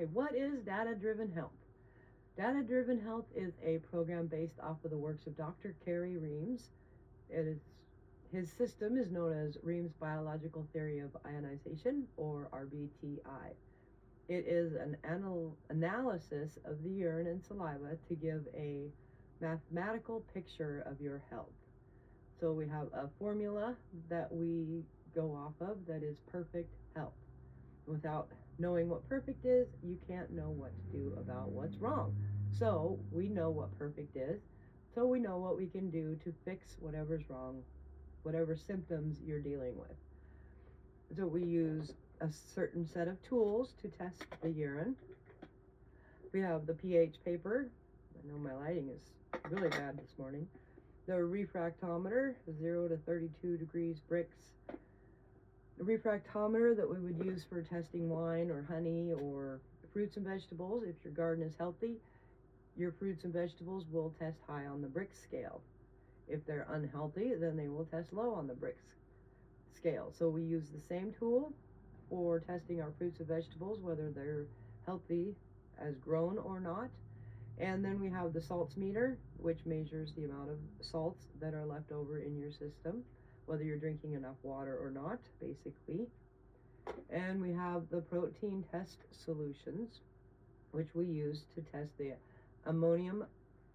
Okay, what is data-driven health? Data-driven health is a program based off of the works of Dr. Kerry Reams. It is His system is known as Reams Biological Theory of Ionization, or RBTI. It is an analysis of the urine and saliva to give a mathematical picture of your health. So we have a formula that we go off of that is perfect health. Without knowing what perfect is, you can't know what to do about what's wrong. So we know what perfect is, so we know what we can do to fix whatever's wrong, whatever symptoms you're dealing with. So we use a certain set of tools to test the urine. We have the pH paper. I know my lighting is really bad this morning. The refractometer, 0 to 32 degrees Brix. The refractometer that we would use for testing wine or honey or fruits and vegetables. If your garden is healthy, your fruits and vegetables will test high on the Brix scale. If they're unhealthy, then they will test low on the Brix scale. So we use the same tool for testing our fruits and vegetables, whether they're healthy as grown or not. And then we have the salts meter, which measures the amount of salts that are left over in your system, whether you're drinking enough water or not, basically. And we have the protein test solutions, which we use to test the ammonium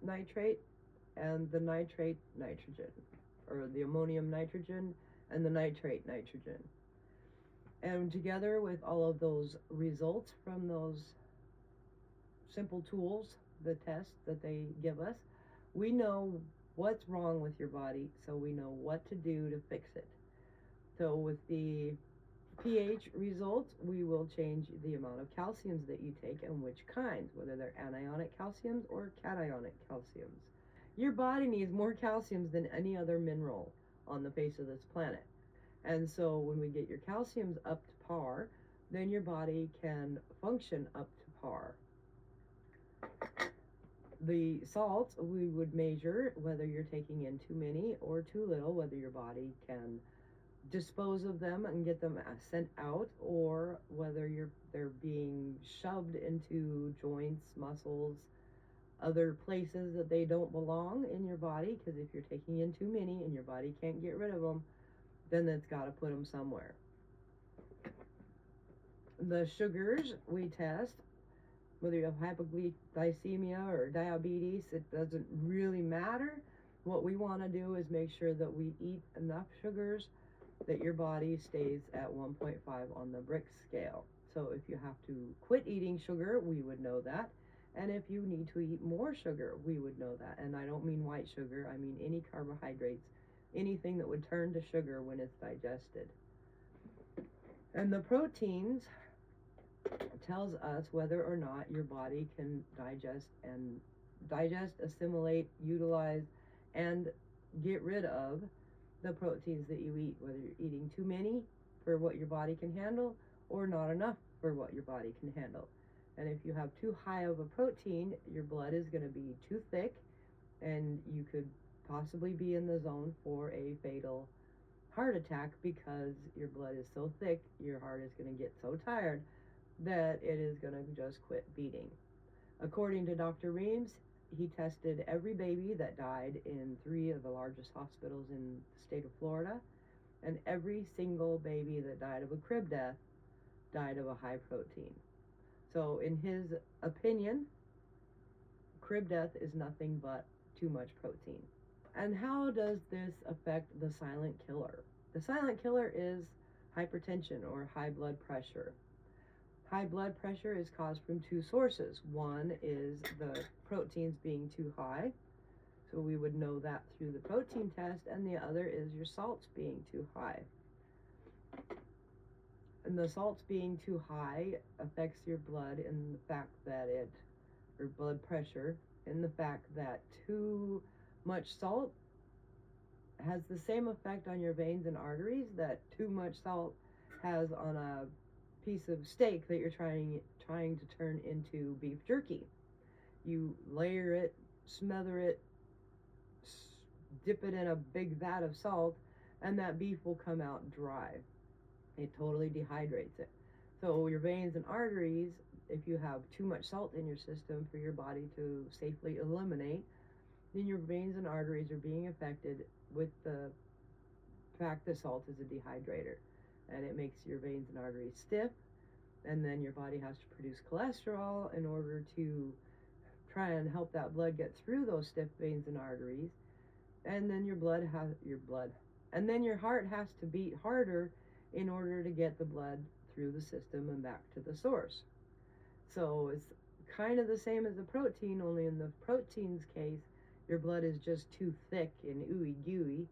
nitrate and the nitrate nitrogen, or the ammonium nitrogen and the nitrate nitrogen. And together with all of those results from those simple tools, the tests that they give us, we know what's wrong with your body, so we know what to do to fix it. So with the pH results, we will change the amount of calciums that you take and which kinds, whether they're anionic calciums or cationic calciums. Your body needs more calciums than any other mineral on the face of this planet. And so when we get your calciums up to par, then your body can function up to par. The salts, we would measure whether you're taking in too many or too little, whether your body can dispose of them and get them sent out, or whether they're being shoved into joints, muscles, other places that they don't belong in your body. Because if you're taking in too many and your body can't get rid of them, then it's got to put them somewhere. The sugars we test, whether you have hypoglycemia or diabetes, it doesn't really matter. What we want to do is make sure that we eat enough sugars that your body stays at 1.5 on the Brix scale. So if you have to quit eating sugar, we would know that. And if you need to eat more sugar, we would know that. And I don't mean white sugar, I mean any carbohydrates, anything that would turn to sugar when it's digested. And the proteins tells us whether or not your body can digest, assimilate, utilize, and get rid of the proteins that you eat, whether you're eating too many for what your body can handle or not enough for what your body can handle. And if you have too high of a protein, your blood is going to be too thick, and you could possibly be in the zone for a fatal heart attack, because your blood is so thick, your heart is going to get so tired that it is going to just quit beating. According to Dr. Reams, he tested every baby that died in 3 of the largest hospitals in the state of Florida, and every single baby that died of a crib death died of a high protein. So in his opinion, crib death is nothing but too much protein. And how does this affect the silent killer? The silent killer is hypertension, or high blood pressure. High blood pressure is caused from 2 sources. One is the proteins being too high, so we would know that through the protein test, and the other is your salts being too high. And the salts being too high affects your blood in the fact that or blood pressure, in the fact that too much salt has the same effect on your veins and arteries that too much salt has on a piece of steak that you're trying to turn into beef jerky. You layer it, smother it, dip it in a big vat of salt, and that beef will come out dry. It totally dehydrates it. So your veins and arteries if you have too much salt in your system for your body to safely eliminate, then your veins and arteries are being affected with the fact that salt is a dehydrator. And it makes your veins and arteries stiff, and then your body has to produce cholesterol in order to try and help that blood get through those stiff veins and arteries. And then and then your heart has to beat harder in order to get the blood through the system and back to the source. So it's kind of the same as the protein, only in the protein's case, your blood is just too thick and ooey gooey.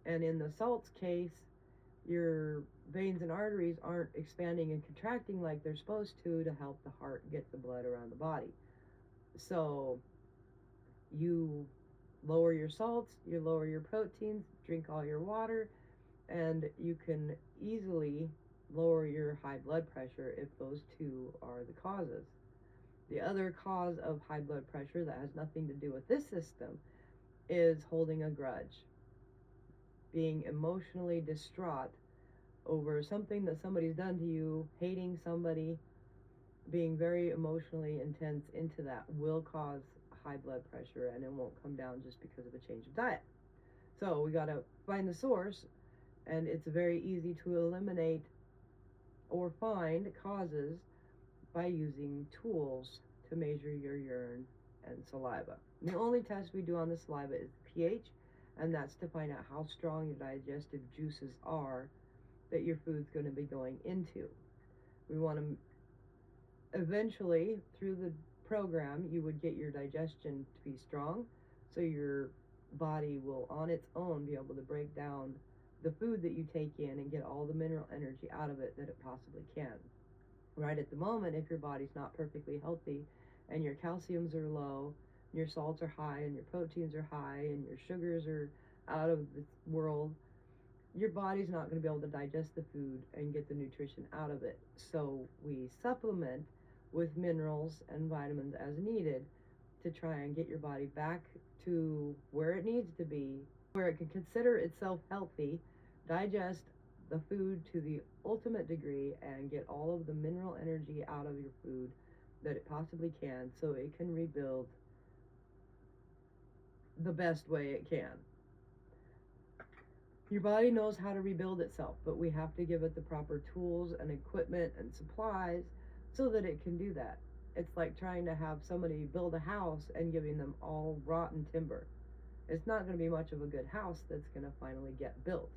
And in the salt's case, your veins and arteries aren't expanding and contracting like they're supposed to help the heart get the blood around the body. So you lower your salts, you lower your proteins, drink all your water, and you can easily lower your high blood pressure if those two are the causes. The other cause of high blood pressure that has nothing to do with this system is holding a grudge, being emotionally distraught over something that somebody's done to you, hating somebody, being very emotionally intense into that will cause high blood pressure, and it won't come down just because of a change of diet. So we got to find the source, and it's very easy to eliminate or find causes by using tools to measure your urine and saliva. And the only test we do on the saliva is pH, and that's to find out how strong your digestive juices are that your food's going to be going into. We want to eventually, through the program, you would get your digestion to be strong, so your body will on its own be able to break down the food that you take in and get all the mineral energy out of it that it possibly can. Right at the moment, if your body's not perfectly healthy and your calciums are low, your salts are high, and your proteins are high, and your sugars are out of this world, your body's not going to be able to digest the food and get the nutrition out of it. So we supplement with minerals and vitamins as needed to try and get your body back to where it needs to be, where it can consider itself healthy, digest the food to the ultimate degree, and get all of the mineral energy out of your food that it possibly can, so it can rebuild the best way it can. Your body knows how to rebuild itself, but we have to give it the proper tools and equipment and supplies so that it can do that. It's like trying to have somebody build a house and giving them all rotten timber. It's not going to be much of a good house that's going to finally get built.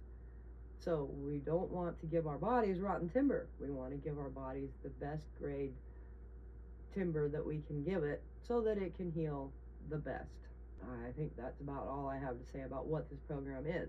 So we don't want to give our bodies rotten timber. We want to give our bodies the best grade timber that we can give it so that it can heal the best. I think that's about all I have to say about what this program is.